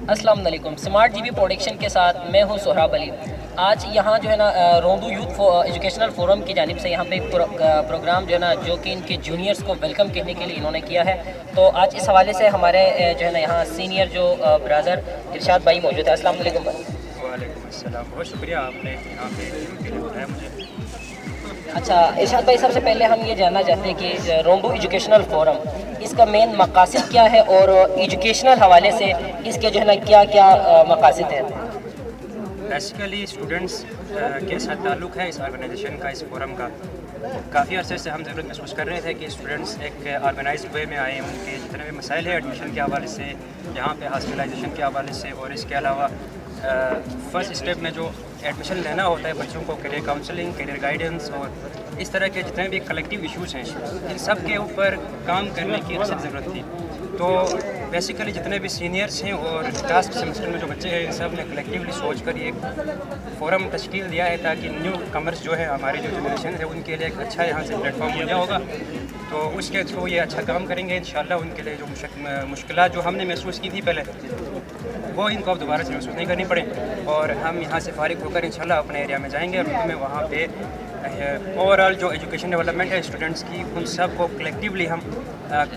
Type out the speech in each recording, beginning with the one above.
السلام علیکم. Smart G B production کے ساتھ میں ہوں سہراب علی. آج یہاں جو ہے نا روندو یوتھ ایجوکیشنل فورم کی جانب سے یہاں پہ ایک پروگرام جو ہے نا جو کہ ان کے جونیئرس کو ویلکم کرنے کے لیے انہوں نے کیا ہے. تو آج اس حوالے سے ہمارے جو ہے نا یہاں سینئر جو برادر ارشاد بھائی موجود ہے. السلام علیکم بھائی. وعلیکم السلام. بہت شکریہ آپ نے یہاں پہ بتایا مجھے. اچھا ارشاد بھائی, سب سے پہلے ہم یہ جاننا چاہتے ہیں کہ روندو ایجوکیشنل فورم اس کا مین مقاصد کیا ہے اور ایجوکیشنل حوالے سے اس کے جو ہے نا کیا کیا مقاصد ہیں. بیسیکلی اسٹوڈنٹس کے ساتھ تعلق ہے اس آرگنائزیشن کا, اس فورم کا. کافی عرصے سے ہم ضرورت محسوس کر رہے تھے کہ اسٹوڈنٹس ایک آرگنائزڈ وے میں آئیں. ان کے جتنے بھی مسائل ہیں ایڈمیشن کے حوالے سے, یہاں پہ ہاسپٹلائزیشن کے حوالے سے, اور اس کے علاوہ فرسٹ اسٹیپ میں جو ایڈمیشن لینا ہوتا ہے بچوں کو, کیریئر کاؤنسلنگ, کیریئر گائیڈنس اور اس طرح کے جتنے بھی کلیکٹیو ایشوز ہیں, ان سب کے اوپر کام کرنے کی سخت ضرورت تھی. تو بیسیکلی جتنے بھی سینئرس ہیں اور لاسٹ سیمسٹر میں جو بچے ہیں, ان سب نے کلیکٹیولی سوچ کر ایک فورم تشکیل دیا ہے تاکہ نیو کمرس جو ہے ہماری جو جنریشن ہے ان کے لیے ایک اچھا یہاں سے پلیٹ فارم مل ہوگا. تو اس کے تھرو یہ اچھا کام کریں گے انشاءاللہ. ان کے لیے جو مشکلات جو ہم نے محسوس کی تھی پہلے, وہ ان کو اب دوبارہ سے محسوس نہیں کرنی پڑیں. اور ہم یہاں سے فارغ ہو کر انشاءاللہ اپنے ایریا میں جائیں گے اور ہمیں وہاں پہ اوور آل جو ایجوکیشن ڈیولپمنٹ ہے اسٹوڈنٹس کی, ان سب کو کلیکٹیولی ہم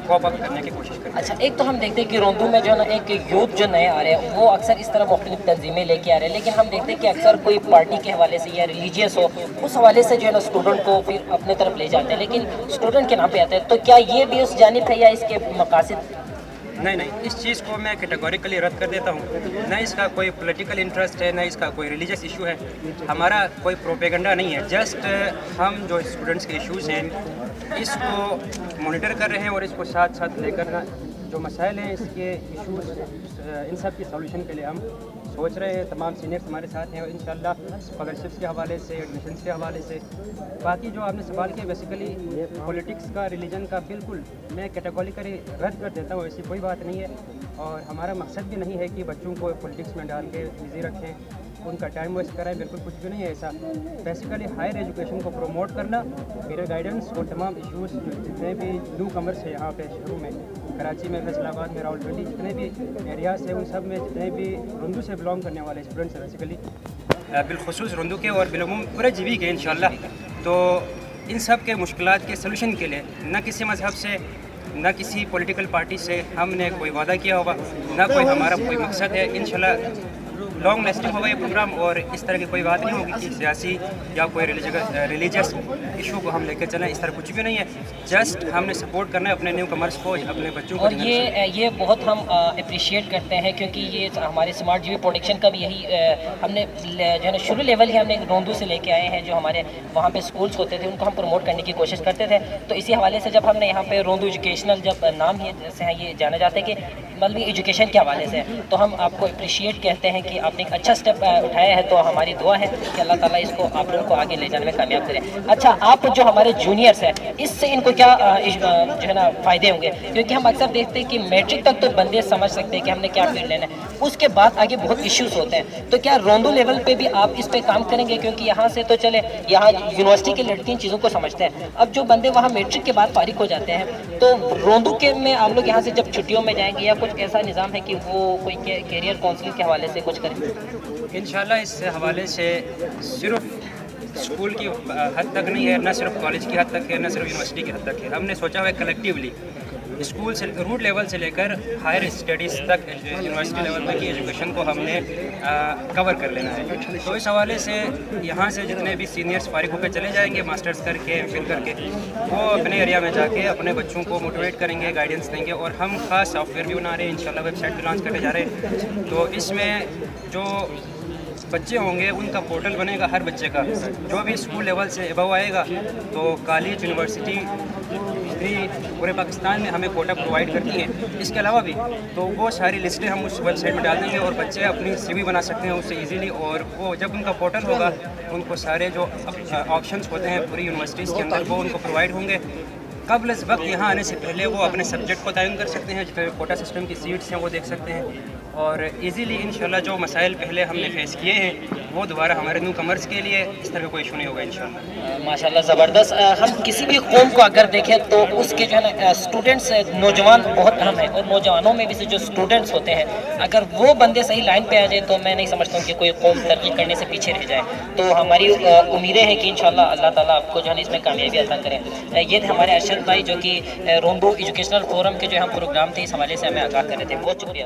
کوپ اپ کرنے کی کوشش کریں. اچھا, ایک تو ہم دیکھتے ہیں کہ روندو میں جو ہے نا ایک یوتھ جو نئے آ رہے ہیں وہ اکثر اس طرح مختلف تنظیمیں لے کے آ رہے ہیں, لیکن ہم دیکھتے ہیں کہ اکثر کوئی پارٹی کے حوالے سے یا ریلیجیس ہو, اس حوالے سے جو ہے نا اسٹوڈنٹ کو پھر اپنے طرف لے جاتے ہیں, لیکن اسٹوڈنٹ کے نام پہ آتے ہیں. تو کیا یہ بھی اس جانب ہے یا اس کے مقاصد؟ نہیں, اس چیز کو میں کیٹیگوریکلی رد کر دیتا ہوں. نہ اس کا کوئی پولیٹیکل انٹرسٹ ہے, نہ اس کا کوئی ریلیجیس ایشو ہے. ہمارا کوئی پروپیگنڈا نہیں ہے. جسٹ ہم جو اسٹوڈنٹس کے ایشوز ہیں اس کو مانیٹر کر رہے ہیں اور اس کو ساتھ ساتھ لے کر جو مسائل ہیں اس کے ایشوز, ان سب کی سولوشن کے لیے ہم سوچ رہے ہیں. تمام سینئرس ہمارے ساتھ ہیں اور انشاءاللہ اسکالرشپس کے حوالے سے, ایڈمیشنس کے حوالے سے. باقی جو آپ نے سوال کیا بیسیکلی پولیٹکس کا, ریلیجن کا, بالکل میں کیٹیگوریکلی رد کر دیتا ہوں. ایسی کوئی بات نہیں ہے اور ہمارا مقصد بھی نہیں ہے کہ بچوں کو پولیٹکس میں ڈال کے بزی رکھیں, ان کا ٹائم ویسٹ کرائیں. بالکل کچھ بھی نہیں ہے ایسا. بیسیکلی ہائر ایجوکیشن کو پروموٹ کرنا, کیریئر گائیڈنس اور تمام ایشوز جتنے بھی نیو کمرس ہیں یہاں پہ شروع میں, کراچی میں, فیصل آباد میں, راولپنڈی, جتنے بھی ایریاز ہیں ان سب میں جتنے بھی روندو سے بلانگ کرنے والے اسٹوڈنٹس ہیں بیسیکلی, بالخصوص روندو کے اور بالعموم پورے جی بی کے انشاءاللہ. تو ان سب کے مشکلات کے سلوشن کے لیے نہ کسی مذہب سے, نہ کسی پولیٹیکل پارٹی سے ہم نے کوئی وعدہ کیا ہوگا, نہ کوئی ہمارا کوئی مقصد ہے. انشاءاللہ لانگ لاسٹنگ ہوگا یہ پروگرام اور اس طرح کی کوئی بات نہیں ہوگی کہ سیاسی یا کوئی ریلیجیس ایشو کو ہم لے کے چلیں. اس طرح کچھ بھی نہیں ہے. جسٹ ہم نے سپورٹ کرنا ہے اپنے نیو کمرس کو, اپنے بچوں کو. اور یہ بہت ہم اپریشیٹ کرتے ہیں کیونکہ یہ ہمارے اسمارٹ جی بی پروڈکشن کا بھی یہی ہم نے جو ہے نا شروع لیول ہی ہم نے روندو سے لے کے آئے ہیں. جو ہمارے وہاں پہ اسکولس ہوتے تھے ان کو ہم پروموٹ کرنے کی کوشش کرتے تھے. تو اسی حوالے سے جب ہم نے یہاں پہ روندو ایجوکیشنل جب نام ہی سے ہے یہ جانا جاتا ہے کہ مطلب ایجوکیشن کے حوالے سے, تو ہم آپ کو اپریشیٹ کہتے ہیں کہ آپ نے ایک اچھا اسٹیپ اٹھایا ہے. تو ہماری دعا ہے کہ اللہ تعالیٰ اس کو آپ لوگوں کو آگے لے جانے میں کامیاب کرے. اچھا, آپ جو ہمارے جونیئرس ہیں اس سے ان کو کیا جو ہے نا فائدے ہوں گے؟ کیونکہ ہم اکثر دیکھتے ہیں کہ میٹرک تک تو بندے سمجھ سکتے ہیں کہ ہم نے کیا فیلڈ لینا ہے, اس کے بعد آگے بہت ایشوز ہوتے ہیں. تو کیا روندو لیول پہ بھی آپ اس پہ کام کریں گے؟ کیونکہ یہاں سے تو چلے یہاں یونیورسٹی کے لڑکے ان چیزوں کو سمجھتے ہیں, اب جو بندے وہاں میٹرک کے بعد فارغ ہو جاتے ہیں تو روندو کے میں آپ لوگ یہاں سے جب چھٹیوں میں جائیں گے یا کچھ ایسا نظام ہے کہ وہ کوئی کیریئر کاؤنسلنگ کے حوالے سے کچھ کریں؟ انشاءاللہ اس حوالے سے صرف اسکول کی حد تک نہیں ہے, نہ صرف کالج کی حد تک ہے, نہ صرف یونیورسٹی کی حد تک ہے. ہم نے سوچا ہوا ہے کلیکٹیولی اسکول سے روٹ لیول سے لے کر ہائر اسٹڈیز تک یونیورسٹی لیول تک کی ایجوکیشن کو ہم نے کور کر لینا ہے. تو اس حوالے سے یہاں سے جتنے بھی سینئرس فارغ ہو کے چلے جائیں گے ماسٹرز کر کے, ایم فل کر کے, وہ اپنے ایریا میں جا کے اپنے بچوں کو موٹیویٹ کریں گے, گائیڈنس دیں گے. اور ہم خاص سافٹ ویئر بھی بنا رہے ہیں انشاءاللہ, ویب سائٹ بھی لانچ کرنے جا رہے ہیں. تو اس میں جو بچے ہوں گے ان کا پورٹل بنے گا ہر بچے کا, جو بھی اسکول لیول سے ابو آئے گا. تو کالج, یونیورسٹی بھی پورے پاکستان میں ہمیں کوٹا پرووائڈ کرتی ہیں. اس کے علاوہ بھی تو وہ ساری لسٹیں ہم اس ویب سائٹ میں ڈال دیں گے اور بچے اپنی سی وی بنا سکتے ہیں اس سے ایزیلی. اور وہ جب ان کا پورٹل ہوگا ان کو سارے جو آپشنس ہوتے ہیں پوری یونیورسٹیز کے اندر وہ ان کو پرووائڈ ہوں گے. قبل اس وقت یہاں آنے سے پہلے وہ اپنے سبجیکٹ کو تعین کر سکتے ہیں، جتنے کوٹا سسٹم کی سیٹس ہیں وہ دیکھ سکتے ہیں، اور ایزیلی انشاءاللہ جو مسائل پہلے ہم نے فیس کیے ہیں وہ دوبارہ ہمارے نیو کمرس کے لیے اس طرح کا کوئی ایشو نہیں ہوگا انشاءاللہ۔ ماشاءاللہ زبردست۔ ہم کسی بھی قوم کو اگر دیکھیں تو اس کے جو ہے نا اسٹوڈنٹس نوجوان بہت اہم ہیں، اور نوجوانوں میں بھی سے جو اسٹوڈنٹس ہوتے ہیں اگر وہ بندے صحیح لائن پہ آ جائے تو میں نہیں سمجھتا ہوں کہ کوئی قوم ترقی کرنے سے پیچھے رہ جائے۔ تو ہماری امیدیں ہیں کہ انشاءاللہ اللہ تعالیٰ آپ کو جو ہے نا اس میں کامیابی عطا کریں۔ یہ تھے ہمارے ارشد بھائی جو کہ روندو ایجوکیشنل فورم کے جو ہم پروگرام تھے اس حوالے سے ہمیں آگاہ کر رہے تھے۔ بہت شکریہ۔